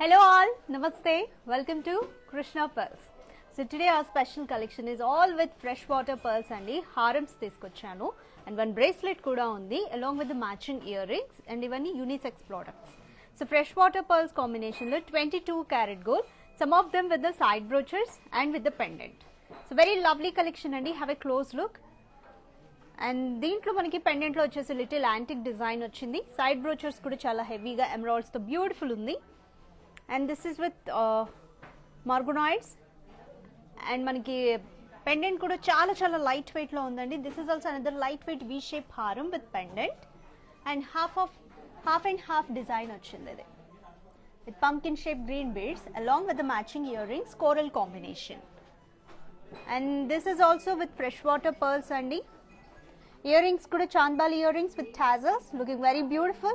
Hello all, Namaste, welcome to Krishna Pearls. So today our special collection is all with freshwater pearls and harams తీసుకొచ్చాను and one bracelet kuda undi along with the matching earrings and ఇవన్నీ unisex products. So freshwater pearls combination lo 22 karat gold, some of them with the side brooches and with the pendant. So very lovely collection andi, have a close look. And దీంట్లో మనకి పెండెంట్లో వచ్చేసి little antique design వచ్చింది, side brooches కూడా చాలా హెవీగా ఎమరాల్డ్స్తో beautiful ఉంది. And this is with morganites and మనకి పెండెంట్ కూడా చాలా చాలా లైట్ వెయిట్లో ఉందండి. This is also another light weight V shape హారం with pendant and half and half design వచ్చింది ఇది with pumpkin shape green beads along with the matching earrings coral combination. And this is also with fresh water pearls అండి. Earrings kuda chandbali earrings with tassels, looking very beautiful.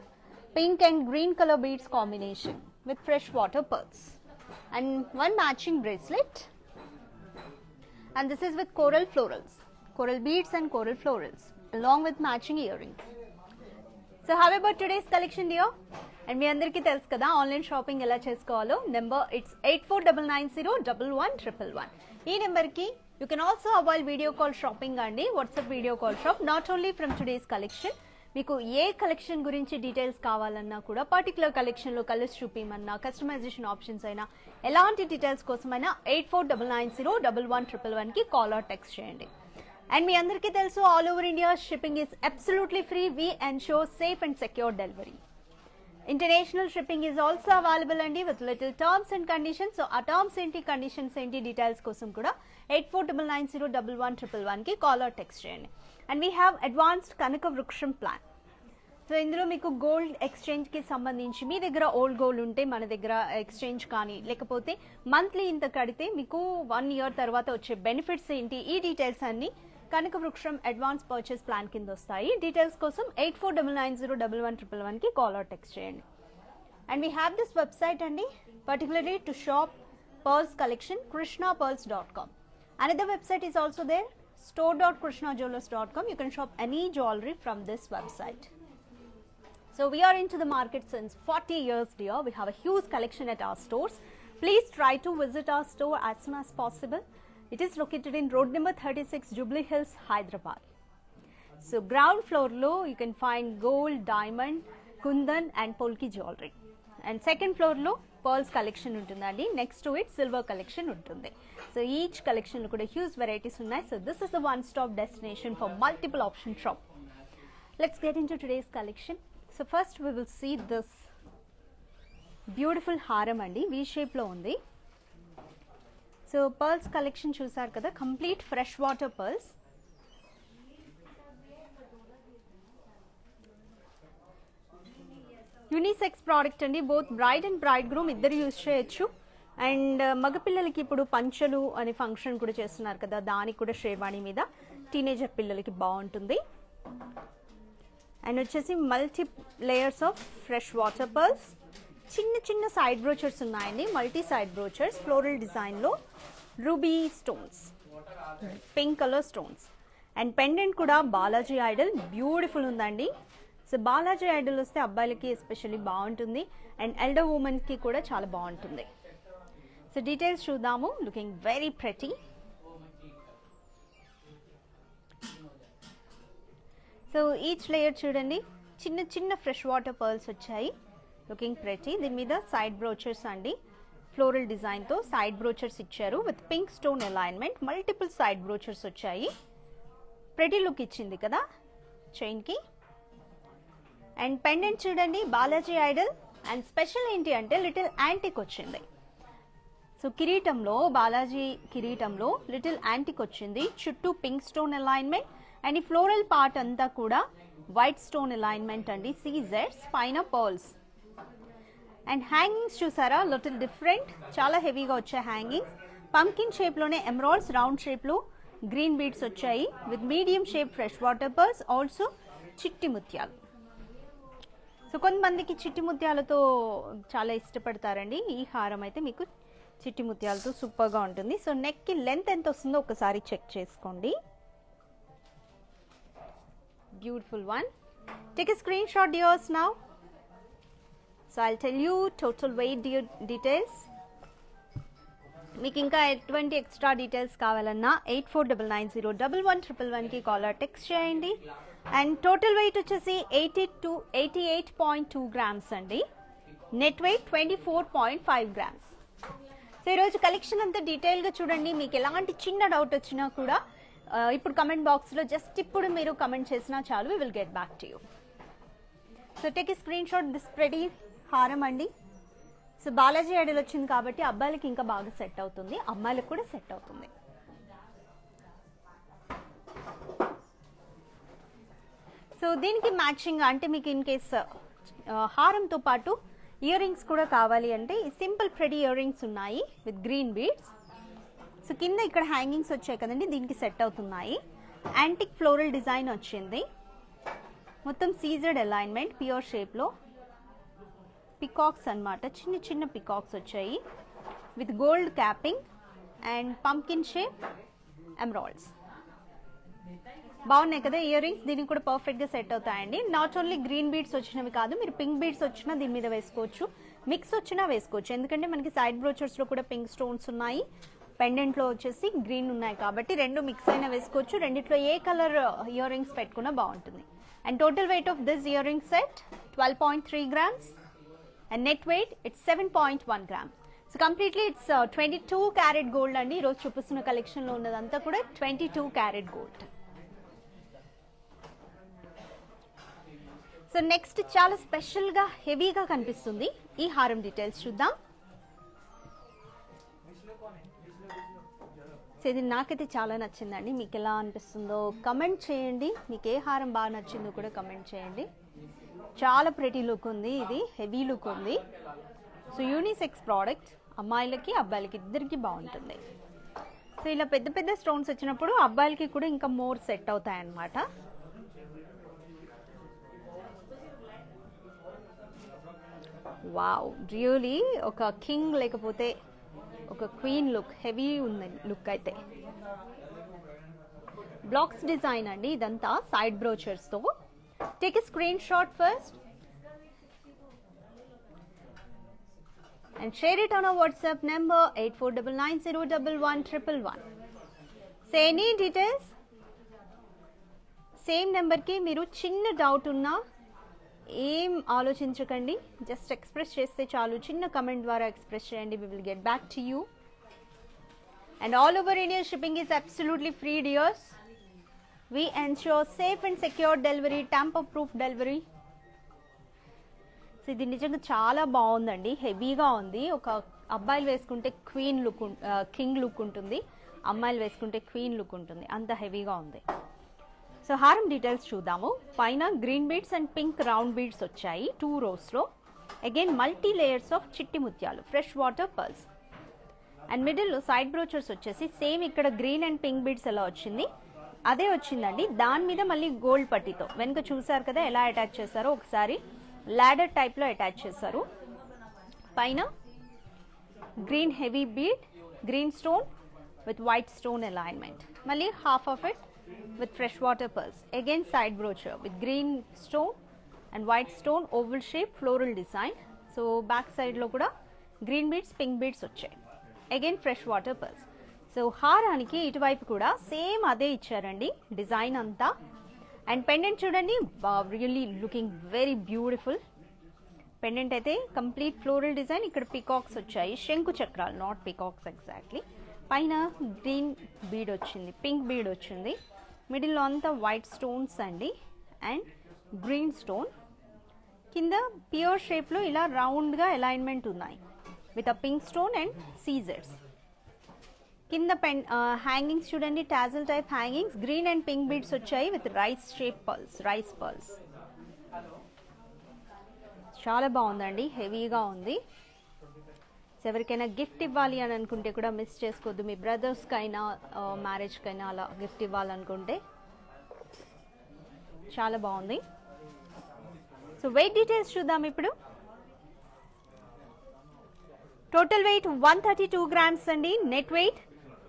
Pink and green color beads combination with fresh water pearls. And one matching bracelet. And this is with coral florals. Coral beads and coral florals along with matching earrings. So how about today's collection dear? And మీ అందరికీ తెలుసు కదా online shopping ఎలా చేసుకోవాలో. Number it's 8499011111. ఈ నెంబర్కి you can also avail video call shopping andi, WhatsApp video call shop, not only from today's collection. మీకు ఏ collection గురించి details కావాలన్నా కూడా, పర్టికులర్ కలెక్షన్లో కలర్స్ చూపించమన్నా, కస్టమైజేషన్ ఆప్షన్స్ అయినా, ఎలాంటి డీటెయిల్స్ కోసమైనా 8499011111కి కాల్ ఆర్ టెక్స్ట్ చేయండి. అండ్ మీ అందరికీ తెలుసు all over India shipping is absolutely free. We ensure safe and secure delivery. International shipping is also available andi with little terms and conditions. So a terms enti conditions enti details kosam kuda 8499011111 ki call or text cheyandi. And we have advanced Kanaka Vruksham plan. So ఇందులో మీకు gold exchange కి సంబంధించి మీ దగ్గర old gold ఉంటే మన దగ్గర exchange కానీ, లేకపోతే మంత్లీ ఇంత కడితే మీకు 1 year తర్వాత వచ్చే బెనిఫిట్స్ ఏంటి, ఈ డీటెయిల్స్ అన్ని కనక వృక్షం అడ్వాన్స్ పర్చేస్ ప్లాన్ కింద వస్తాయి. డీటెయిల్స్ కోసం 8499011111 కి కాల్ ఆర్ టెక్స్ట్ చేయండి. And we have this website అండి, particularly to shop pearls collection krishnapearls.com. Another website is also there, store.krishnajewellers.com. You can shop any jewelry from this website. So we are into the market since 40 years dear. We have a huge collection at our stores. Please try to visit our store as soon as possible. It is located in road number 36, Jubilee Hills, Hyderabad. So ground floor low you can find gold, diamond, kundan and polki jewelry. And second floor low pearls collection untundandi. Next to it silver collection untundi. So each collection lo kuda huge varieties unnai. So this is the one stop destination for multiple option shop. Let's get into today's collection. So first we will see this beautiful haram andi, V shape lo undi. So pearls collection చూసారు కదా, complete fresh water pearls. Unisex product అండి, both bride and bridegroom ఇద్దరు use చేయొచ్చు. And మగపిల్లలకి ఇప్పుడు పంచలు అనే function కూడా చేస్తున్నారు కదా, దానికి కూడా షేర్వాణి మీద టీనేజర్ పిల్లలకి బాగుంటుంది. అండ్ వచ్చేసి multi layers of fresh water pearls. చిన్న చిన్న సైడ్ బ్రోచర్స్ ఉన్నాయండి, మల్టీ సైడ్ బ్రోచర్స్ ఫ్లోరల్ డిజైన్లో, ruby stones, pink colour stones. And pendant కూడా బాలాజీ ఐడల్ బ్యూటిఫుల్ ఉందండి. సో బాలాజీ ఐడల్ వస్తే అబ్బాయిలకి ఎస్పెషల్లీ బాగుంటుంది అండ్ ఎల్డర్ ఉమెన్కి కూడా చాలా బాగుంటుంది. సో డీటెయిల్స్ చూద్దాము. Looking very pretty. So each layer చూడండి, చిన్న చిన్న ఫ్రెష్ వాటర్ పర్ల్స్ వచ్చాయి. Looking pretty. దీని మీద సైడ్ బ్రోచర్స్ అండి, ఫ్లోరల్ డిజైన్తో సైడ్ బ్రోచర్స్ ఇచ్చారు with pink stone alignment. Multiple side brochures వచ్చాయి. ప్రెటీ లుక్ ఇచ్చింది కదా చైన్కి. అండ్ పెండెంట్ చూడండి, బాలాజీ ఐడల్. అండ్ స్పెషల్ ఏంటి అంటే లిటిల్ యాంటిక్ వచ్చింది. సో కిరీటంలో, బాలాజీ కిరీటంలో లిటిల్ యాంటిక్ వచ్చింది. చుట్టూ పింక్ స్టోన్ అలైన్మెంట్ అండ్ ఈ ఫ్లోరల్ పార్ట్ అంతా కూడా వైట్ స్టోన్ అలైన్మెంట్ అండి. సీజెడ్స్ పైన పర్ల్స్. అండ్ హ్యాంగింగ్స్ చూసారా, లిటిల్ డిఫరెంట్, చాలా హెవీగా వచ్చాయి హ్యాంగింగ్స్. పంకిన్ షేప్లోనే ఎమరాల్డ్స్ రౌండ్ షేప్లో గ్రీన్ బీడ్స్ వచ్చాయి with medium shape fresh water pearls, also చిట్టి ముత్యాలు. సో కొంతమందికి చిట్టి ముత్యాలతో చాలా ఇష్టపడతారండి. ఈ హారం అయితే మీకు చిట్టి ముత్యాలతో సూపర్గా ఉంటుంది. సో నెక్కి లెంత్ ఎంత వస్తుందో ఒకసారి చెక్ చేసుకోండి. Beautiful one. Take a screenshot yours now. So I'll tell you total weight details. మీకు ఇంకా ఎటువంటి ఎక్స్ట్రా డీటెయిల్స్ కావాలన్నా 8499011111కి కాలర్ టెక్స్ట్ చేయండి. అండ్ టోటల్ వెయిట్ వచ్చేసి 88.2 గ్రామ్స్ అండి. Net weight 24.5 grams. సో ఈరోజు కలెక్షన్ అంతా డీటెయిల్గా చూడండి. మీకు ఎలాంటి చిన్న డౌట్ వచ్చినా కూడా ఇప్పుడు కమెంట్ బాక్స్లో జస్ట్ ఇప్పుడు మీరు కమెంట్ చేసినా చాలు, we will get back to you. So take a screenshot. This pretty హారం అండి. సో బాలాజీ ఐడల్ వచ్చింది కాబట్టి అబ్బాయిలకి ఇంకా బాగా సెట్ అవుతుంది, అమ్మాయిలకు కూడా సెట్ అవుతుంది. సో దీనికి మ్యాచింగ్ అంటే మీకు ఇన్ కేస్ హారంతో పాటు ఇయర్ రింగ్స్ కూడా కావాలి అంటే సింపుల్ ప్రెడీ ఇయర్ రింగ్స్ ఉన్నాయి విత్ గ్రీన్ బీడ్స్. సో కింద ఇక్కడ హ్యాంగింగ్స్ వచ్చాయి కదండి, దీనికి సెట్ అవుతున్నాయి. యాంటిక్ ఫ్లోరల్ డిజైన్ వచ్చింది, మొత్తం సీజర్డ్ అలైన్మెంట్ ప్యూర్ షేప్లో. పికాక్స్ అన్నమాట, చిన్న చిన్న పికాక్స్ వచ్చాయి with gold capping and pumpkin shape emeralds. బాగున్నాయి కదా ఇయర్ రింగ్స్, దీనికి కూడా పర్ఫెక్ట్గా సెట్ అవుతాయండి. నాట్ ఓన్లీ గ్రీన్ బీడ్స్ వచ్చినవి కాదు, మీరు పింక్ బీడ్స్ వచ్చినా దీని మీద వేసుకోవచ్చు, మిక్స్ వచ్చినా వేసుకోవచ్చు. ఎందుకంటే మనకి సైడ్ బ్రోచర్స్లో కూడా పింక్ స్టోన్స్ ఉన్నాయి, పెండెంట్లో వచ్చేసి గ్రీన్ ఉన్నాయి కాబట్టి రెండు మిక్స్ అయినా వేసుకోవచ్చు. రెండిట్లో ఏ కలర్ ఇయర్ రింగ్స్ పెట్టుకున్నా బాగుంటుంది. And total weight of this earring set 12.3 grams and net weight it's 7.1 grams. So completely it's 22 carat gold అండి. ఈరోజు చూపిస్తున్న కలెక్షన్లో ఉన్నదంతా కూడా 22 carat gold. సో నెక్స్ట్ చాలా స్పెషల్గా హెవీగా కనిపిస్తుంది ఈ హారం డీటెయిల్స్ చూద్దాం. సో ఇది నాకైతే చాలా నచ్చిందండి, మీకు ఎలా అనిపిస్తుందో కమెంట్ చేయండి. మీకు ఏ హారం బాగా నచ్చిందో కూడా కమెంట్ చేయండి. చాలా ప్రెటీ లుక్ ఉంది, ఇది హెవీ లుక్ ఉంది. సో యూనిసెక్స్ ప్రోడక్ట్, అమ్మాయిలకి అబ్బాయిలకి ఇద్దరికి బాగుంటుంది. సో ఇలా పెద్ద పెద్ద స్టోన్స్ వచ్చినప్పుడు అబ్బాయిలకి కూడా ఇంకా మోర్ సెట్ అవుతాయి అన్నమాట. వావ్, రియలీ ఒక కింగ్ లేకపోతే ఒక క్వీన్ లుక్, హెవీ ఉంది లుక్ అయితే. బ్లాక్స్ డిజైన్ అండి ఇదంతా side బ్రోచర్స్తో. Take a screenshot first and share it on our WhatsApp number 8499011111. Say any details, same number ki మీరు చిన్న డౌట్ ఉన్నా ఏం ఆలోచించకండి, జస్ట్ ఎక్స్ప్రెస్ చేస్తే చాలు. చిన్న కమెంట్ ద్వారా ఎక్స్ప్రెస్ చేయండి, we will get back to you. And all over India shipping is absolutely free, dears. We ensure safe and secure delivery, tamper-proof delivery. So ఇది నిజంగా చాలా బాగుందండి, హెవీగా ఉంది. ఒక అబ్బాయిలు వేసుకుంటే క్వీన్ లుక్, కింగ్ లుక్ ఉంటుంది, అమ్మాయిలు వేసుకుంటే క్వీన్ లుక్ ఉంటుంది, అంత హెవీగా ఉంది. సో హారం డీటెయిల్స్ చూద్దాము. పైన green beads and pink round beads వచ్చాయి 2 rows. Again multi layers of చిట్టి ముత్యాలు, ఫ్రెష్ వాటర్ పర్ల్స్. అండ్ మిడిల్లో సైడ్ బ్రోచర్స్ వచ్చేసి సేమ్ ఇక్కడ గ్రీన్ అండ్ పింక్ బీడ్స్ ఎలా వచ్చింది అదే వచ్చిందండి. దాని మీద మళ్ళీ గోల్డ్ పట్టీతో వెనుక చూసారు కదా ఎలా అటాచ్ చేశారో, ఒకసారి లాడర్ టైప్లో అటాచ్ చేశారు. పైన green heavy bead, green stone with white stone alignment, మళ్ళీ half of it with fresh water pearls. Again side brooch with green stone and white stone oval shape floral design. So back సైడ్లో కూడా green beads, pink beads వచ్చాయి. Again fresh water pearls. So హారానికి ఇటువైపు కూడా same అదే ఇచ్చారండి design అంతా. And pendant చూడండి, really looking very beautiful. Pendant అయితే కంప్లీట్ ఫ్లోరల్ డిజైన్, ఇక్కడ పికాక్స్ వచ్చాయి, శంకు చక్రాలు, నాట్ పికాక్స్ ఎగ్జాక్ట్లీ. పైన గ్రీన్ బీడ్ వచ్చింది, పింక్ బీడ్ వచ్చింది, మిడిల్లో అంతా వైట్ స్టోన్స్ అండి అండ్ గ్రీన్ స్టోన్. కింద ప్యూర్ షేప్లో ఇలా రౌండ్గా అలైన్మెంట్ ఉన్నాయి with a pink stone and సీజర్స్. కింద హ్యాంగింగ్స్ చూడండి, tassel type hangings, green and pink beads వచ్చాయి with rice shape pearls, rice pearls. చాలా బాగుందండి, హెవీగా ఉంది. సో ఎవరికైనా గిఫ్ట్ ఇవ్వాలి అని అనుకుంటే కూడా మిస్ చేసుకోవద్దు. మీ బ్రదర్స్కైనా మ్యారేజ్కైనా అలా గిఫ్ట్ ఇవ్వాలనుకుంటే చాలా బాగుంది. సో వెయిట్ డీటెయిల్స్ చూద్దాం ఇప్పుడు. టోటల్ వెయిట్ 132 grams అండి. నెట్ వెయిట్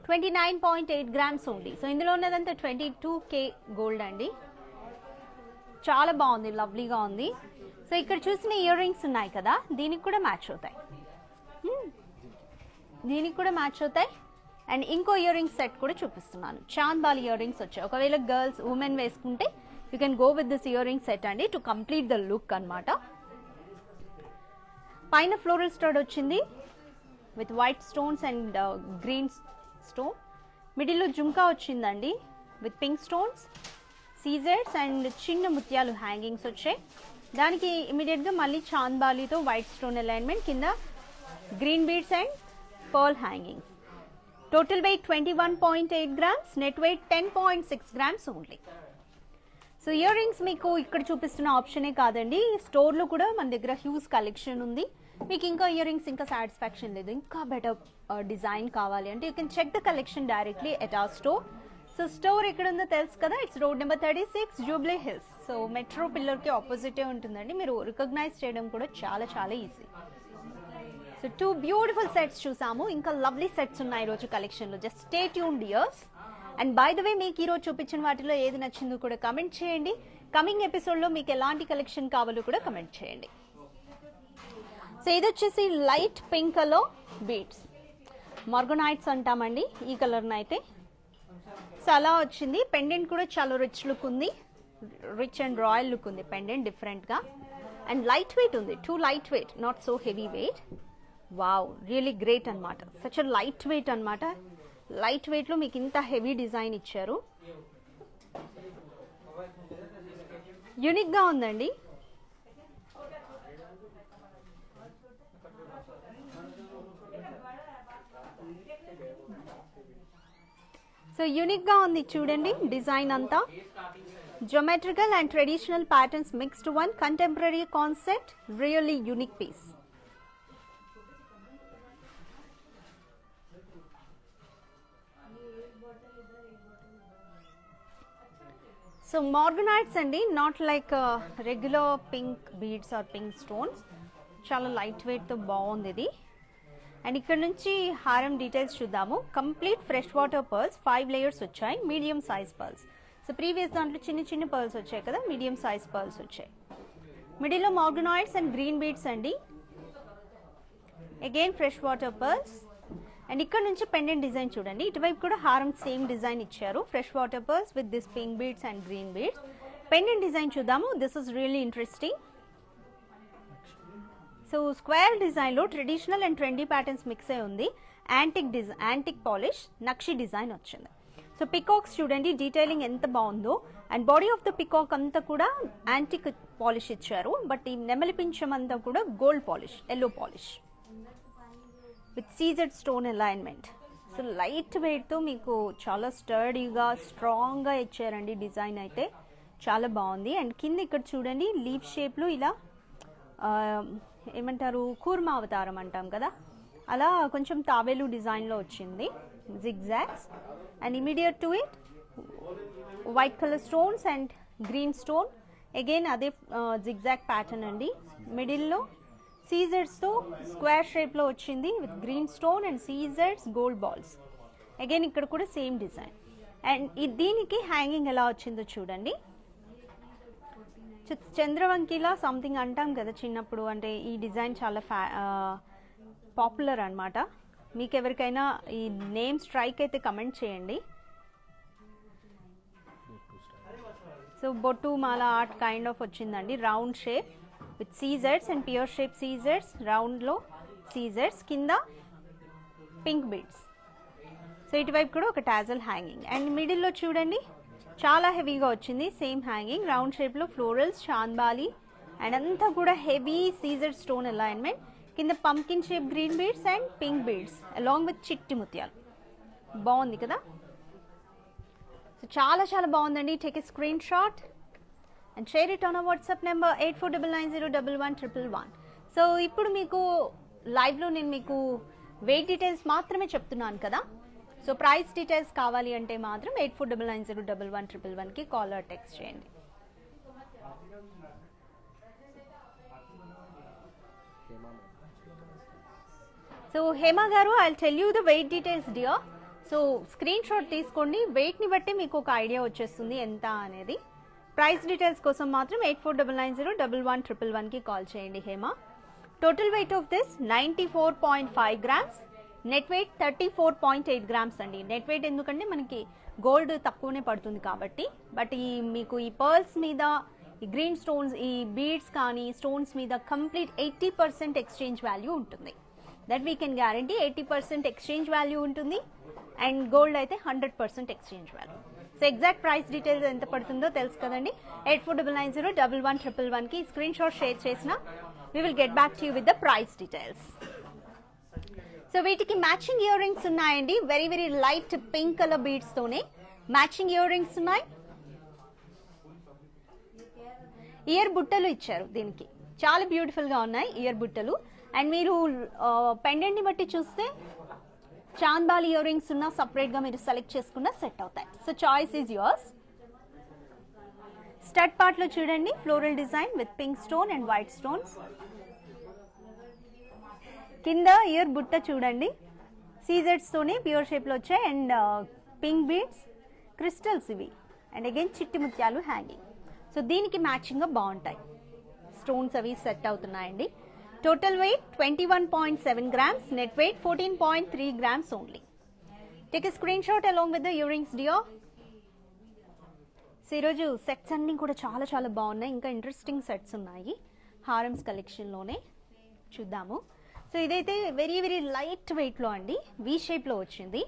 29.8 grams ఉంది. సో ఇందులో ఉన్నదంతా 22K గోల్డ్ అండి. చాలా బాగుంది, లవ్లీగా ఉంది. సో ఇక్కడ చూసిన ఇయర్ రింగ్స్ ఉన్నాయి కదా, దీనికి కూడా మ్యాచ్ అవుతాయి. దీనికి కూడా మ్యాచ్ అవుతాయి. అండ్ ఇంకో ఇయర్ రింగ్స్ సెట్ కూడా చూపిస్తున్నాను. చాంద్ బాల్ ఇయర్ రింగ్స్ వచ్చాయి. ఒకవేళ గర్ల్స్ ఉమెన్ వేసుకుంటే you can go with this earring set అండి టు కంప్లీట్ ద లుక్ అనమాట. పైన ఫ్లోరల్ స్టడ్ వచ్చింది with white stones and green stone. మిడిల్లో జుంకా వచ్చిందండి విత్ పింక్ స్టోన్స్, సీజర్స్ అండ్ చిన్న ముత్యాలు హ్యాంగింగ్స్ వచ్చాయి. దానికి ఇమీడియట్గా మళ్ళీ చాంద్ బాలీతో వైట్ స్టోన్ అలైన్మెంట్, కింద green beads and pearl hangings. Total weight 21.8 grams, net weight 10.6 grams only. So earrings మీకు ఇక్కడ చూపిస్తున్న ఆప్షనే కాదండి, స్టోర్లో కూడా మన దగ్గర హ్యూజ్ కలెక్షన్ ఉంది. మీకు ఇంకా ఇయర్ రింగ్స్ ఇంకా సాటిస్ఫాక్షన్ లేదు, ఇంకా బెటర్ డిజైన్ కావాలి అంటే you can check the collection directly at our store. So store ఎక్కడ ఉందో తెలుసు కదా, it's road number 36, Jubilee Hills. So metro పిల్లర్కి ఆపోజిటే ఉంటుందండి. మీరు రికగ్నైజ్ చేయడం కూడా చాలా చాలా ఈజీ. సో 2 బ్యూటిఫుల్ సెట్స్ చూసాము, ఇంకా లవ్లీ సెట్స్ ఉన్నాయి ఈరోజు కలెక్షన్లో. Just stay tuned dears. And by the way, మీకు ఈరోజు చూపించిన వాటిలో ఏది నచ్చిందో కూడా కమెంట్ చేయండి. కమింగ్ ఎపిసోడ్లో మీకు ఎలాంటి కలెక్షన్ కావాలో కూడా కమెంట్ చేయండి. సో ఇది వచ్చేసి లైట్ పింక్ కలర్ బీడ్స్, మార్గనైట్స్ అంటామండి ఈ కలర్ని అయితే. సో అలా వచ్చింది. పెండెంట్ కూడా చాలా రిచ్ లుక్ ఉంది, రిచ్ అండ్ రాయల్ లుక్ ఉంది పెండెంట్ డిఫరెంట్గా. అండ్ లైట్ వెయిట్ ఉంది, two light weight, not so heavy weight. Wow, really great అనమాట. సచ్ లైట్ వెయిట్ అనమాట. లైట్ వెయిట్లో మీకు ఇంత హెవీ డిజైన్ ఇచ్చారు, యూనిక్గా ఉందండి. సో యూనిక్గా ఉంది చూడండి డిజైన్ అంతా. Geometrical and traditional patterns mixed one, contemporary concept, really unique piece. So morganites andi, not like regular pink beads or pink stones. Chala lightweight తో బాగుంది ఇది. అండ్ ఇక్కడ నుంచి హారం డీటెయిల్స్ చూద్దాము. Complete fresh water pearls, 5 layers వచ్చాయి, medium size pearls. So previous దాంట్లో చిన్న చిన్న పర్ల్స్ వచ్చాయి కదా, మీడియం సైజ్ పర్ల్స్ వచ్చాయి. మిడిల్లో మార్గనాయిడ్స్ అండ్ గ్రీన్ బీడ్స్ అండి, again fresh water pearls. And ఇక్కడ నుంచి పెండెంట్ డిజైన్ చూడండి, ఇటువైపు కూడా హారం సేమ్ డిజైన్ ఇచ్చారు, fresh water pearls with this pink beads and green beads. Pendant design చూద్దాము. This is really interesting. So square డిజైన్లో traditional and trendy patterns mix అయి ఉంది. యాంటిక్ పాలిష్ నక్షి డిజైన్ వచ్చింది. సో పికాక్స్ చూడండి, డీటెయిలింగ్ ఎంత బాగుందో. And body of the peacock అంతా కూడా యాంటిక్ పాలిష్ ఇచ్చారు, బట్ ఈ నెమలి పింఛం అంతా కూడా gold polish, yellow polish with CZ stone alignment. So light వెయిట్తో మీకు చాలా స్టర్డీగా స్ట్రాంగ్గా ఇచ్చారండి. డిజైన్ అయితే చాలా బాగుంది. అండ్ కింద ఇక్కడ చూడండి లీఫ్ షేప్లో ఇలా ఏమంటారు, కూర్మా అవతారం అంటాం కదా, అలా కొంచెం తాబేలు డిజైన్లో వచ్చింది, zigzags. And immediate to it white colour stones and green stone, again అదే జిగ్జాగ్ ప్యాటర్న్ అండి. మిడిల్లో సీజర్స్తో స్క్వేర్ షేప్లో వచ్చింది విత్ గ్రీన్ స్టోన్ అండ్ సీజర్స్ గోల్డ్ బాల్స్. అగైన్ ఇక్కడ కూడా సేమ్ డిజైన్. అండ్ దీనికి హ్యాంగింగ్ ఎలా వచ్చిందో చూడండి, చంద్రవంకిలా సంథింగ్ అంటాం కదా చిన్నప్పుడు, అంటే ఈ డిజైన్ చాలా పాపులర్ అనమాట. మీకు ఎవరికైనా ఈ నేమ్ స్ట్రైక్ అయితే కమెంట్ చేయండి. సో బొట్టు మాల ఆర్ట్ కైండ్ ఆఫ్ వచ్చిందండి, round shape with scissors and pear shape scissors, రౌండ్లో సీజర్స్, కింద పింక్ బీడ్స్. సో ఇటువైపు కూడా ఒక టాజల్ హ్యాంగింగ్. అండ్ మిడిల్లో చూడండి చాలా హెవీగా వచ్చింది, సేమ్ హ్యాంగింగ్, రౌండ్ షేప్లో ఫ్లోరల్స్, చాంద్బాలి అండ్ అంతా కూడా హెవీ సీజర్ స్టోన్ అలైన్మెంట్. కింద pumpkin shape green beads and pink beads along with చిట్టి ముత్యాలు. బాగుంది కదా. సో చాలా చాలా బాగుందండి. Take a screen shot and share it on WhatsApp number 8499011111. So ఇప్పుడు మీకు లైవ్లో నేను మీకు వెయిట్ డీటెయిల్స్ మాత్రమే చెప్తున్నాను కదా. సో ప్రైస్ డీటెయిల్స్ కావాలి అంటే మాత్రం 8499011111కి కాల్ ఆర్ టెక్స్ట్ చేయండి. సో హేమ గారు, I will tell you the weight details dear. So screenshot తీసుకోండి, వెయిట్ని బట్టి మీకు ఒక ఐడియా వచ్చేస్తుంది ఎంత అనేది. ప్రైస్ డీటెయిల్స్ కోసం మాత్రం 8499011111కి కాల్ చేయండి Hema. Total weight of this 94.5 grams, net wait 34.8 grams అండి. నెట్ వెయిట్ ఎందుకంటే మనకి గోల్డ్ తక్కువనే పడుతుంది కాబట్టి. బట్ మీకు ఈ పర్ల్స్ మీద ఈ గ్రీన్ స్టోన్స్, ఈ బీడ్స్ కానీ స్టోన్స్ మీద కంప్లీట్ 80% ఎక్స్చేంజ్ వాల్యూ ఉంటుంది. That we can guarantee 80% exchange value ఉంటుంది. అండ్ గోల్డ్ అయితే 100% exchange value. So exact price details ఎంత పడుతుందో తెలుసు కదండి. 8499011111కి స్క్రీన్ షాట్ షేర్ చేసిన we will get back to you with the price details. So వీటికి matching ear rings ఉన్నాయండి. Very very light pink colour beads తోనే matching earrings ఉన్నాయి. Year బుట్టలు ఇచ్చారు దీనికి, చాలా బ్యూటిఫుల్ గా ఉన్నాయి ఇయర్ బుట్టలు. అండ్ మీరు పెండెంట్ ని బట్టి చూస్తే చాందాల్ ఇయర్ రింగ్స్ ఉన్న సపరేట్ గా మీరు సెలెక్ట్ చేసుకున్న సెట్ అవుతాయి. So choice is yours. Stud part లో చూడండి floral design with pink stone and white stones. కింద ఇయర్ బుట్ట చూడండి సీజెడ్స్ తోనే ప్యూర్ షేప్ లో వచ్చాయి. అండ్ పింక్ బీడ్స్, క్రిస్టల్స్ ఇవి. అండ్ అగైన్ చిట్టి ముత్యాలు హ్యాంగింగ్. సో దీనికి మ్యాచింగ్ గా బాగుంటాయి. స్టోన్స్ అవి సెట్ అవుతున్నాయండి. Total weight 21.7 grams, net weight 14.3 grams only. Take a screenshot along with the earrings dear. So ఈరోజు సెట్స్ అన్నీ కూడా చాలా చాలా బాగున్నాయి. ఇంకా ఇంట్రెస్టింగ్ సెట్స్ ఉన్నాయి హారమ్స్ కలెక్షన్లోనే. చూద్దాము. సో ఇదైతే వెరీ వెరీ లైట్ వెయిట్లో అండి, వీ షేప్లో వచ్చింది.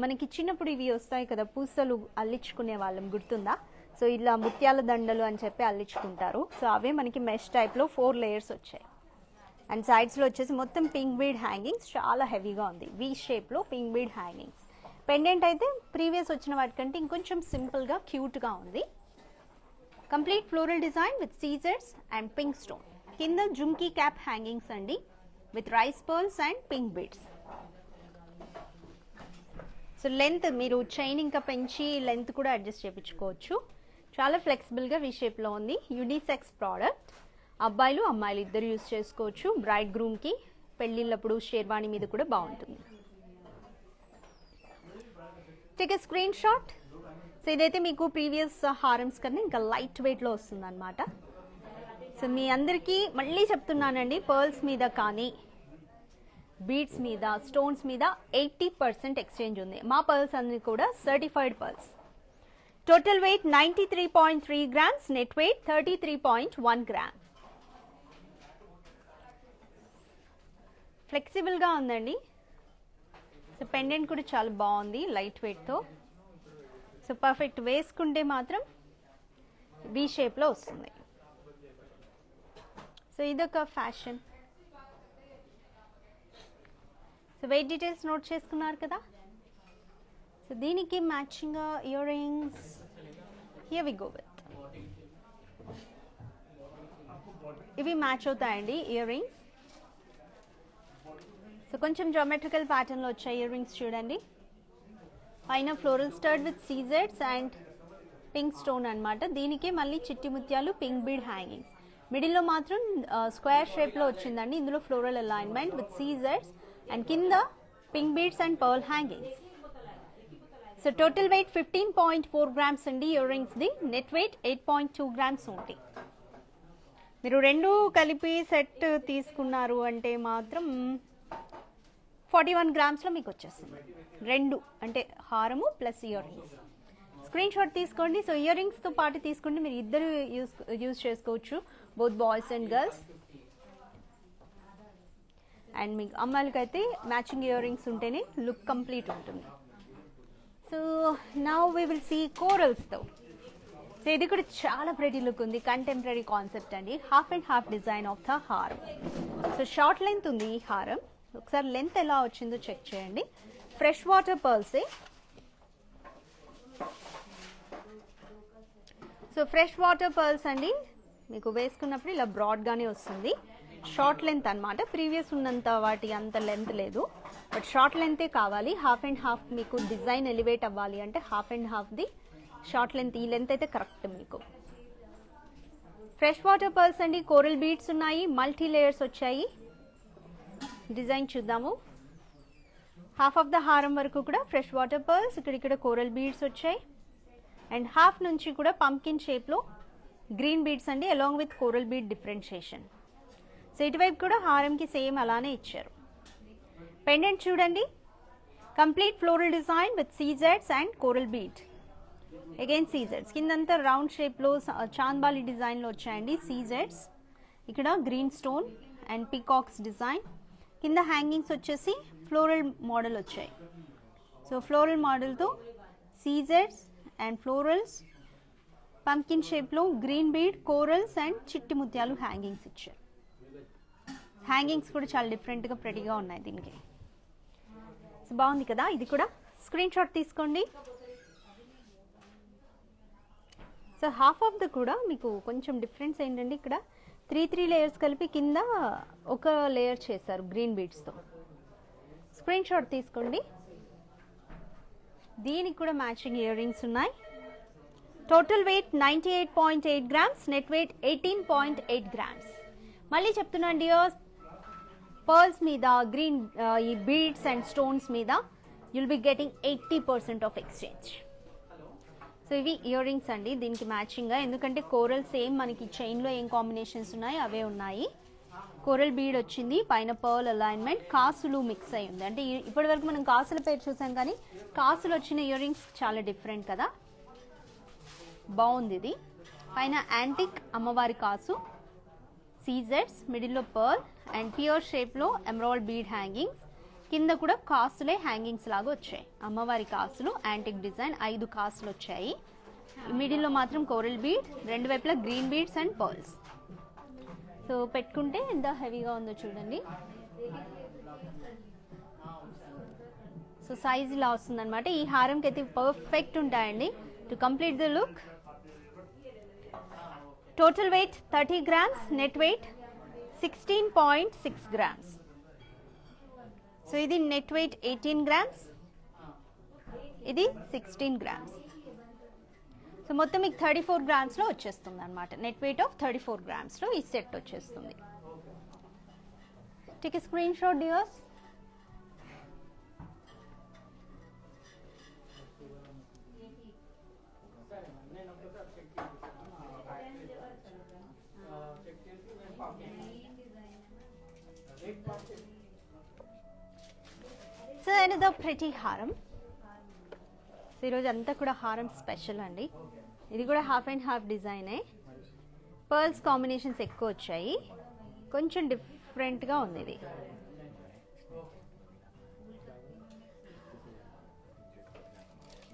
మనకి చిన్నప్పుడు ఇవి వస్తాయి కదా పూసలు అల్లించుకునే వాళ్ళం, గుర్తుందా? సో ఇలా ముత్యాల దండలు అని చెప్పి అల్లించుకుంటారు. సో అవే మనకి మెష్ టైప్లో 4 లేయర్స్ వచ్చాయి. అండ్ సైడ్స్లో వచ్చేసి మొత్తం పింక్ బీడ్ హ్యాంగింగ్స్, చాలా హెవీగా ఉంది. వీ షేప్లో పింక్ బీడ్ హ్యాంగింగ్స్. పెండెంట్ అయితే ప్రీవియస్ వచ్చిన వాటికంటే ఇంకొంచెం సింపుల్గా క్యూట్గా ఉంది. Complete floral design with scissors and pink stone. కింద జుమ్కీ క్యాప్ హ్యాంగింగ్స్ అండి with rice pearls and pink beads. So length మీరు చైన్ ఇంకా పెంచి లెంత్ కూడా అడ్జస్ట్ చేయించుకోవచ్చు. చాలా ఫ్లెక్సిబుల్గా వీ షేప్లో ఉంది. Unisex product. అబ్బాయిలు అమ్మాయిలు ఇద్దరు యూజ్ చేసుకోవచ్చు. బ్రైడ్ గ్రూమ్కి పెళ్ళిళ్ళప్పుడు షేర్వాణి మీద కూడా బాగుంటుంది. Take a screen shot. So ఇదైతే మీకు ప్రీవియస్ హారమ్స్ కన్నా ఇంకా లైట్ వెయిట్లో వస్తుంది అనమాట. సో మీ అందరికీ మళ్ళీ చెప్తున్నానండి, పర్ల్స్ మీద కానీ బీడ్స్ మీద స్టోన్స్ మీద 80% ఎక్స్చేంజ్ ఉంది. మా పర్ల్స్ అన్ని కూడా certified pearls. Total weight 93.3 grams, net weight 33.1 gram. ఫ్లెక్సిబుల్గా ఉందండి. సో పెండెంట్ కూడా చాలా బాగుంది లైట్ వెయిట్తో. సో పర్ఫెక్ట్ వేసుకుంటే మాత్రం వీ షేప్లో వస్తుంది. సో ఇదొక fashion. So weight details note చేసుకున్నారు కదా. సో దీనికి matching earrings here we go with. ఇవి మ్యాచ్ అవుతాయండి ఇయర్ రింగ్స్. సో కొంచెం జామెట్రికల్ ప్యాటర్న్లో వచ్చాయి ఇయర్ రింగ్స్ చూడండి. పైన ఫ్లోరల్ స్టడ్ విత్ సీజెడ్స్ అండ్ పింక్ స్టోన్ అనమాట. దీనికి మళ్ళీ చిట్టి ముత్యాలు పింక్ బీడ్ హ్యాంగింగ్స్. మిడిల్లో మాత్రం స్క్వేర్ షేప్లో వచ్చిందండి. ఇందులో ఫ్లోరల్ అలైన్మెంట్ విత్ సీజెడ్స్ అండ్ కింద pink beads and pearl hangings. So total weight 15.4 grams అండి ఇయర్ రింగ్స్ది. Net weight 8.2 grams only. మీరు రెండు కలిపి సెట్ తీసుకున్నారు అంటే మాత్రం 41 గ్రామ్స్లో మీకు వచ్చేస్తుంది. రెండు అంటే హారము plus earrings. Screenshot తీసుకోండి. సో ఇయర్ రింగ్స్తో పాటు తీసుకుంటే మీరు ఇద్దరు యూజ్ చేసుకోవచ్చు, both boys and girls. And మీకు అమ్మాయిలకైతే మ్యాచింగ్ ఇయర్ రింగ్స్ ఉంటేనే లుక్ కంప్లీట్ ఉంటుంది. So now we will see కోరల్స్తో. సో ఇది కూడా చాలా ప్రెటీ లుక్ ఉంది. కంటెంపరీ కాన్సెప్ట్ అండి. Half and half design of the హారం. సో షార్ట్ లెంత్ ఉంది ఈ హారం. ఒకసారి లెంత్ ఎలా వచ్చిందో చెక్ చేయండి. Fresh water పర్ల్సే. So fresh water pearls అండి. మీకు వేసుకున్నప్పుడు ఇలా బ్రాడ్గానే వస్తుంది. షార్ట్ లెంత్ అనమాట. ప్రీవియస్ ఉన్నంత వాటి అంత లెంత్ లేదు, బట్ షార్ట్ లెంతే కావాలి. హాఫ్ అండ్ హాఫ్ మీకు డిజైన్ ఎలివేట్ అవ్వాలి అంటే హాఫ్ అండ్ హాఫ్ది షార్ట్ లెంత్. ఈ లెంత్ అయితే కరెక్ట్ మీకు. ఫ్రెష్ వాటర్ పర్ల్స్ అండి. కోరల్ బీడ్స్ ఉన్నాయి, మల్టీ లేయర్స్ వచ్చాయి. డిజైన్ చూద్దాము. హాఫ్ ఆఫ్ ద హారం వరకు కూడా ఫ్రెష్ వాటర్ పర్ల్స్. ఇక్కడ కోరల్ బీడ్స్ వచ్చాయి. అండ్ హాఫ్ నుంచి కూడా పంకిన్ షేప్లో గ్రీన్ బీడ్స్ అండి along with coral bead differentiation. So ఇటువైపు కూడా హారంకి సేమ్ అలానే ఇచ్చారు. పెండెంట్ చూడండి, కంప్లీట్ ఫ్లోరల్ డిజైన్ విత్ సీజెడ్స్ అండ్ కోరల్ బీడ్. అగైన్ సీజెడ్స్ కిందంతా రౌండ్ షేప్లో చాంద్బాలి డిజైన్లో వచ్చాయండి సీజెడ్స్. ఇక్కడ green stone and peacocks design. కింద హ్యాంగింగ్స్ వచ్చేసి ఫ్లోరల్ మోడల్ వచ్చాయి. సో ఫ్లోరల్ మోడల్తో సీజెడ్స్ అండ్ ఫ్లోరల్స్, పంకిన్ షేప్లో గ్రీన్ బీడ్, కోరల్స్ అండ్ చిట్టి ముత్యాలు హ్యాంగింగ్స్ ఇచ్చారు. హ్యాంగింగ్స్ కూడా చాలా డిఫరెంట్గా ప్రెటీగా ఉన్నాయి దీనికి. సో బాగుంది కదా, ఇది కూడా స్క్రీన్ షాట్ తీసుకోండి. సో హాఫ్ ఆఫ్ ద కూడా మీకు కొంచెం డిఫరెన్స్ ఏంటంటే ఇక్కడ 3 లేయర్స్ కలిపి కింద ఒక లేయర్ చేశారు గ్రీన్ బీడ్స్తో. స్క్రీన్ షాట్ తీసుకోండి. దీనికి కూడా మ్యాచింగ్ ఇయర్ రింగ్స్ ఉన్నాయి. Total weight 98.8 grams, net wait 18.8 grams. మళ్ళీ చెప్తున్నాను డియర్స్, పర్ల్స్ మీద గ్రీన్ ఈ బీడ్స్ అండ్ స్టోన్స్ మీద you'll be getting 80% of exchange. So ఇవి ఇయర్ రింగ్స్ అండి దీనికి మ్యాచింగ్గా, ఎందుకంటే కోరల్ సేమ్ మనకి చైన్లో ఏం కాంబినేషన్స్ ఉన్నాయి అవే ఉన్నాయి. కోరల్ బీడ్ వచ్చింది, పైన పర్ల్ అలైన్మెంట్, కాసులు మిక్స్ అయి ఉంది. అంటే ఇప్పటి వరకు మనం కాసుల పేరు చూసాం కానీ కాసులు వచ్చిన ఇయర్ రింగ్స్ చాలా డిఫరెంట్ కదా, బాగుంది ఇది. పైన యాంటిక్ అమ్మవారి కాసు, సీజెడ్స్, మిడిల్లో పర్ల్ అండ్ పియర్ షేప్లో ఎమరాల్డ్ బీడ్ హ్యాంగింగ్స్. కింద కూడా కాసులే హ్యాంగింగ్స్ లాగా వచ్చాయి. అమ్మవారి కాసులు యాంటిక్ డిజైన్ 5 కాసులు వచ్చాయి. మిడిల్లో మాత్రం కోరల్ బీడ్, రెండు వైపులా green beads and pearls. So పెట్టుకుంటే ఎంత హెవీగా ఉందో చూడండి. సో సైజ్ ఇలా వస్తుంది అనమాట. ఈ హారంకి అయితే పర్ఫెక్ట్ ఉంటాయండి to complete the look. Total weight 30 grams, net wait 16.6 grams. So ఇది నెట్ వెయిట్ 18 grams, ఇది 16 grams. సో మొత్తం మీకు 34 grams వచ్చేస్తుంది అనమాట. నెట్ వెయిట్ ఆఫ్ 34 grams ఈ సెట్ వచ్చేస్తుంది. Take a screenshot dears. So another pretty హారం. సో ఈరోజు అంతా కూడా హారం స్పెషల్ అండి. ఇది కూడా హాఫ్ అండ్ హాఫ్ డిజైనే. పర్ల్స్ కాంబినేషన్స్ ఎక్కువ వచ్చాయి, కొంచెం డిఫరెంట్గా ఉంది ఇది.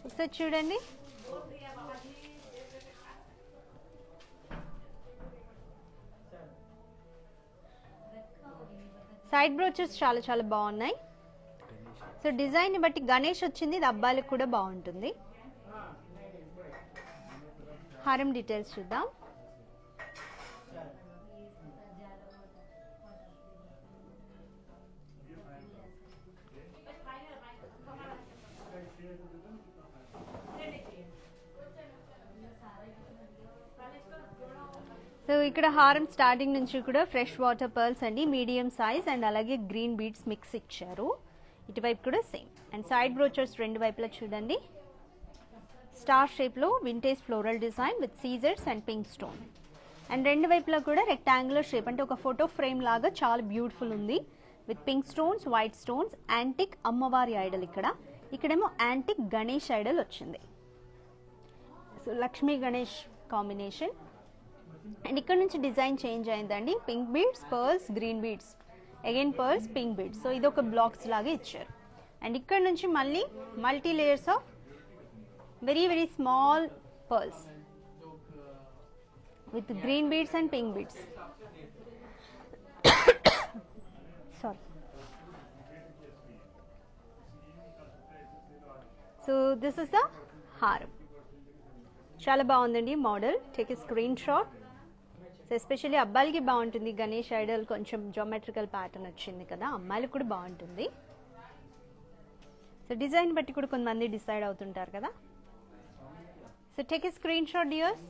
ఒకసారి చూడండి. సైడ్ బ్రోచెస్ చాలా చాలా బాగున్నాయి. సో డిజైన్ని బట్టి గణేష్ వచ్చింది, ఇది అబ్బాయిలకు కూడా బాగుంటుంది. హారం డీటెయిల్స్ చూద్దాం. సో ఇక్కడ హారం స్టార్టింగ్ నుంచి కూడా ఫ్రెష్ వాటర్ పర్ల్స్ అండి, మీడియం సైజ్ అండ్ అలాగే గ్రీన్ బీడ్స్ మిక్స్ ఇచ్చారు. ఇటువైపు కూడా సేమ్. అండ్ సైడ్ బ్రోచర్స్ రెండు వైపులా చూడండి, స్టార్ షేప్లో vintage floral design with scissors and pink stone. And రెండు వైపులా కూడా రెక్టాంగులర్ షేప్, అంటే ఒక ఫోటో ఫ్రేమ్ లాగా చాలా బ్యూటిఫుల్ ఉంది with pink stones, white stones. Antique అమ్మవారి ఐడల్ ఇక్కడేమో యాంటిక్ గణేష్ ఐడల్ వచ్చింది. So Lakshmi Ganesh combination. And ఇక్కడ నుంచి డిజైన్ చేంజ్ అయిందండి, pink beads, pearls, green beads, again pearls, pink beads. So ఇది ఒక బ్లాక్స్ లాగా ఇచ్చారు. అండ్ ఇక్కడ నుంచి మళ్ళీ multi layers of very very small pearls with green beads and pink beads. Sorry. So this is the హారం. చాలా బాగుందండి model. Take a screen shot. So especially అబ్బాయిలకి బాగుంటుంది, గణేష్ ఐడల్ కొంచెం జోమెట్రికల్ ప్యాటర్న్ వచ్చింది కదా, అమ్మాయిలకు కూడా బాగుంటుంది. సో డిజైన్ బట్టి కూడా కొంతమంది డిసైడ్ అవుతుంటారు కదా. So take a screenshot dears.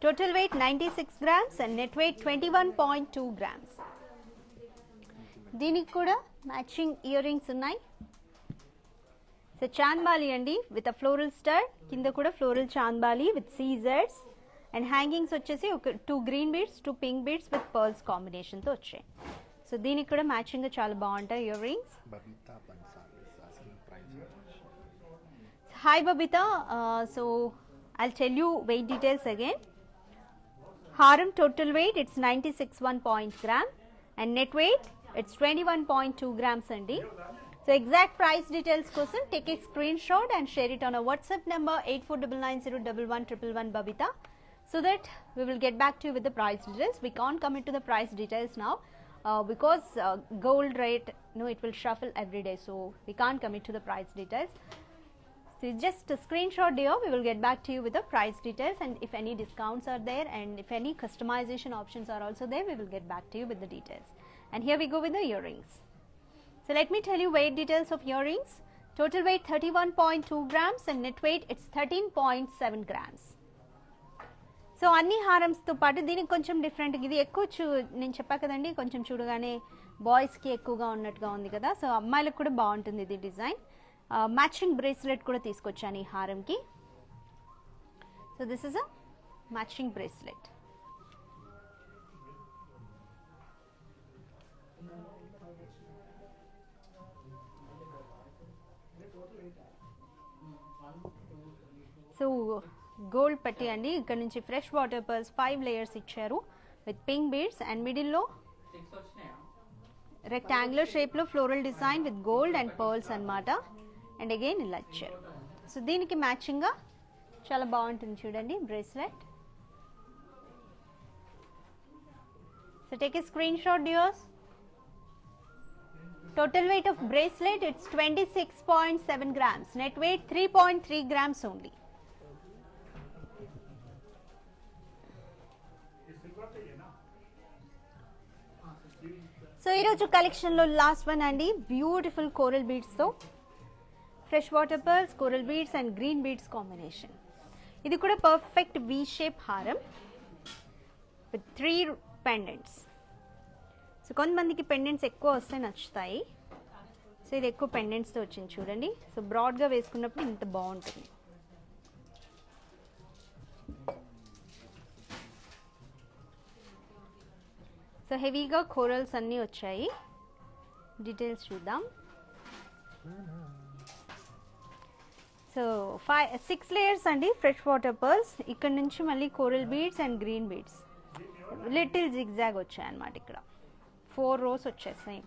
Total weight 96 grams అండ్ నెట్ వెయిట్ 21.2 grams. దీనికి కూడా మ్యాచింగ్ ఇయర్ రింగ్స్ ఉన్నాయి. సో చాంద్బాలి అండి విత్ అ ఫ్లోరల్ స్టార్, కింద కూడా ఫ్లోరల్ చాంద్బాలి విత్ సీజర్స్ అండ్ హ్యాంగింగ్స్ వచ్చేసి ఒక 2 green beads 2 pink beads with pearls కాంబినేషన్తో వచ్చాయి. సో దీనికి కూడా మ్యాచింగ్గా చాలా బాగుంటాయి earrings. Hi Babita, so I'll tell you weight details again. Haram total weight it's 96.1 gram and net weight it's 21.2 grams andi. So exact price details kosam take a screenshot and share it on our WhatsApp number 8499011111 Babita, so that we will get back to you with the price details. We can't commit to the price details now because gold rate, it will shuffle every day, so we can't commit to the price details. So just a screenshot here, we will get back to you with the price details, and if any discounts are there and if any customization options are also there, we will get back to you with the details. And here we go with the earrings. So let me tell you weight details of earrings. Total weight 31.2 grams and net weight it's 13.7 grams. So అన్ని హారమ్స్తో పాటు దీనికి కొంచెం different, ఇది ఎక్కువ నేను చెప్పా కదండి, కొంచెం చూడగానే బాయ్స్కి ఎక్కువగా ఉన్నట్టుగా ఉంది కదా, సో అమ్మాయిలకు కూడా బాగుంటుంది ఇది డిజైన్. మ్యాచింగ్ బ్రేస్లెట్ కూడా తీసుకొచ్చాను ఈ హారంకి. So this is a matching bracelet. So gold పట్టి అండి, ఇక్కడ నుంచి ఫ్రెష్ వాటర్ పర్ల్స్ 5 లేయర్స్ ఇచ్చారు విత్ పింక్ బీడ్స్ అండ్ మిడిల్లో రెక్టాంగులర్ షేప్లో floral design with gold and pearls అన్నమాట. అండ్ అగైన్ ఇలా ఇచ్చారు. సో దీనికి మ్యాచింగ్గా చాలా బాగుంటుంది చూడండి bracelet. So take a screenshot dears. Total weight of bracelet it's 26.7 grams. Net weight 3.3 grams only. So ఈరోజు కలెక్షన్లో లాస్ట్ వన్ అండి, బ్యూటిఫుల్ కోరల్ బీడ్స్తో fresh water pearls, coral beads and green beads combination. ఇది కూడా perfect V shape హారం with 3 pendants. So కొంతమందికి pendants ఎక్కువ వస్తే నచ్చుతాయి. సో ఇది ఎక్కువ పెండెంట్స్తో వచ్చింది చూడండి. సో బ్రాడ్గా వేసుకున్నప్పుడు ఇంత బాగుంటుంది. సో హెవీగా కోరల్స్ అన్నీ వచ్చాయి. డీటెయిల్స్ చూద్దాం. సో 6 లేయర్స్ అండి ఫ్రెష్ వాటర్ పర్ల్స్. ఇక్కడ నుంచి మళ్ళీ coral beads and green beads little zigzag వచ్చాయన్నమాట. ఇక్కడ 4 రోస్ వచ్చేసాయి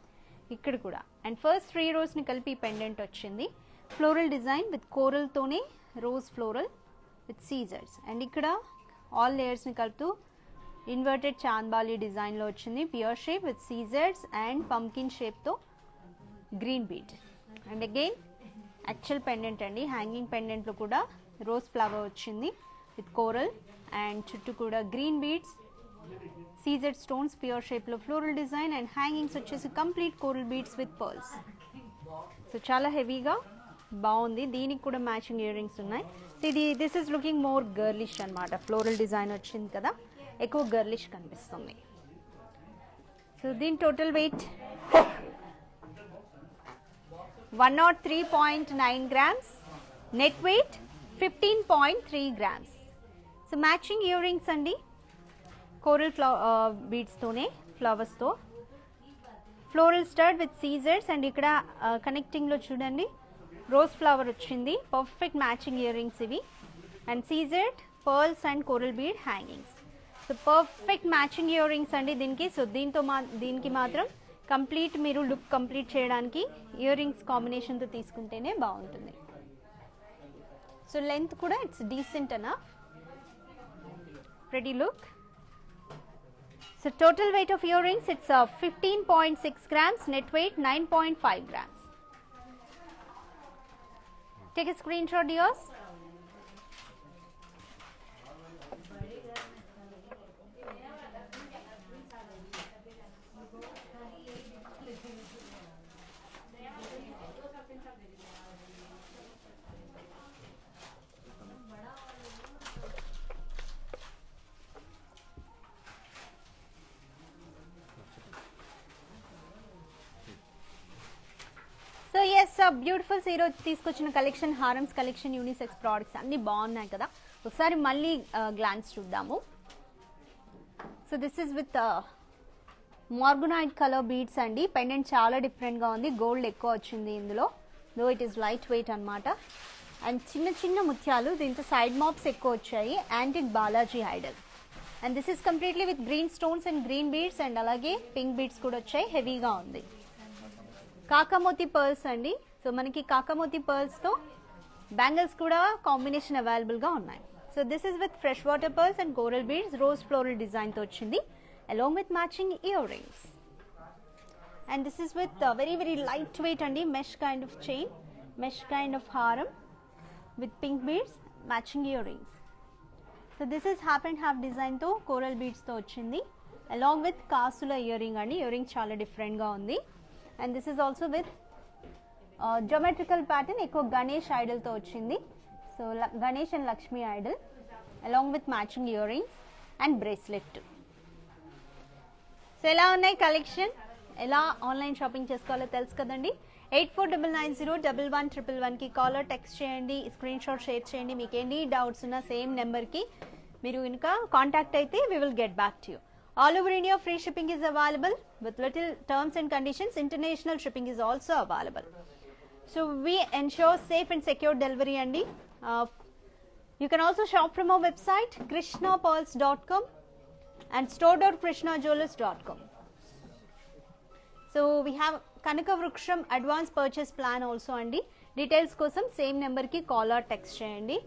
ఇక్కడ కూడా. అండ్ ఫస్ట్ 3 రోస్ని కలిపి పెండెంట్ వచ్చింది. ఫ్లోరల్ డిజైన్ విత్ కోరల్తోనే rose floral with scissors. And ఇక్కడ ఆల్ లేయర్స్ని కలుపుతూ ఇన్వర్టెడ్ చాంద్బాలి డిజైన్లో వచ్చింది. Pear shape with scissors and pumpkin షేప్తో green bead. And again actual pendant అండి, హ్యాంగింగ్ పెండెంట్లో కూడా రోజ్ ఫ్లవర్ వచ్చింది విత్ కోరల్ అండ్ చుట్టూ కూడా green beads, CZ stones pure షేప్లో ఫ్లోరల్ డిజైన్ అండ్ హ్యాంగింగ్స్ వచ్చేసి complete coral beads with pearls. So చాలా హెవీగా బాగుంది. దీనికి కూడా మ్యాచింగ్ ఇయర్ రింగ్స్ ఉన్నాయి. So this is looking more girlish అనమాట. ఫ్లోరల్ డిజైన్ వచ్చింది కదా, ఎక్కువ గర్లిష్ కనిపిస్తుంది. సో దీని total weight 103.9 grams. Net weight 15.3 grams. So matching earrings అండి, కోరల్ బీడ్స్తోనే ఫ్లవర్స్తో floral stud with scissors. And ఇక్కడ కనెక్టింగ్లో చూడండి రోజ్ ఫ్లవర్ వచ్చింది. పర్ఫెక్ట్ మ్యాచింగ్ ఇయర్ రింగ్స్ ఇవి. అండ్ సీజర్డ్ pearls and coral bead hangings. So perfect matching earrings అండి దీనికి. సో దీనికి మాత్రం కంప్లీట్ మీరు లుక్ కంప్లీట్ చేయడానికి ఇయర్ రింగ్స్ కాంబినేషన్తో తీసుకుంటేనే బాగుంటుంది. సో లెంత్ కూడా it's decent enough, pretty look. So total weight of earrings it's 15.6 grams. Net weight 9.5 grams. Take a screenshot yours. Beautiful ఈరోజు తీసుకొచ్చిన కలెక్షన్ హారమ్స్ కలెక్షన్ యూనిసెక్స్ ప్రోడక్ట్స్ అన్ని బాగున్నాయి కదా. ఒకసారి మళ్ళీ గ్లాన్స్ చూద్దాము. So this is with morganite colour beads అండి. పెండెంట్ చాలా డిఫరెంట్గా ఉంది, గోల్డ్ ఎక్కువ వచ్చింది ఇందులో, though it is light weight అనమాట. అండ్ చిన్న చిన్న ముత్యాలు, దీంతో సైడ్ మాప్స్ ఎక్కువ వచ్చాయి. Antique Balaji idol. And this is completely with green stones and green beads and అలాగే పింక్ బీడ్స్ కూడా వచ్చాయి, హెవీగా ఉంది. కాకమోతి పర్ల్స్ అండి. సో మనకి కాకమోతి పర్ల్స్తో బ్యాంగిల్స్ కూడా కాంబినేషన్ అవైలబుల్గా ఉన్నాయి. So this is with fresh water pearls and coral beads, rose floral డిజైన్తో వచ్చింది, along with matching earrings. And this is with very very light weight అండి, mesh kind of chain, mesh kind of హారం with pink beads, matching earrings. So this is half and half డిజైన్తో coral బీడ్స్తో వచ్చింది, along with కాసుల earring అండి. Earring చాలా డిఫరెంట్గా ఉంది. And this is also with geometrical pattern, ఎక్కువ గణేష్ ఐడల్తో వచ్చింది. So Ganesh and Lakshmi Idol, along with matching earrings and bracelet. So ఎలా ఉన్నాయి కలెక్షన్, ఎలా ఆన్లైన్ షాపింగ్ చేసుకోవాలో తెలుసు కదండి. 8499011111కి కాలర్ టెక్స్ట్ చేయండి, స్క్రీన్ షాట్ షేర్ చేయండి. మీకు ఎనీ డౌట్స్ ఉన్నా సేమ్ నెంబర్కి మీరు ఇంకా కాంటాక్ట్ అయితే we will get back to you. All over India, free shipping is available with little terms and conditions. International shipping is also available. So we ensure safe and secure delivery. Andi. You can also shop from our website krishnapearls.com and store.krishnajewelers.com. So we have Kanaka Vruksham advance purchase plan also andi. Details kosam same number ki call or text cheyandi.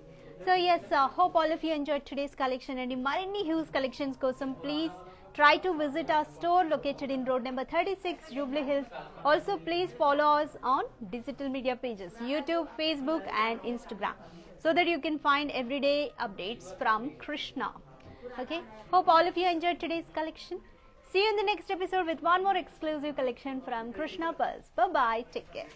So yes, hope all of you enjoyed today's collection and marinni huge collections kosam please try to visit our store located in road number 36 Jubilee Hills. Also please follow us on digital media pages YouTube, Facebook and Instagram so that you can find everyday updates from Krishna. Okay, hope all of you enjoyed today's collection. See you in the next episode with one more exclusive collection from Krishna Pearls. Bye bye, take care.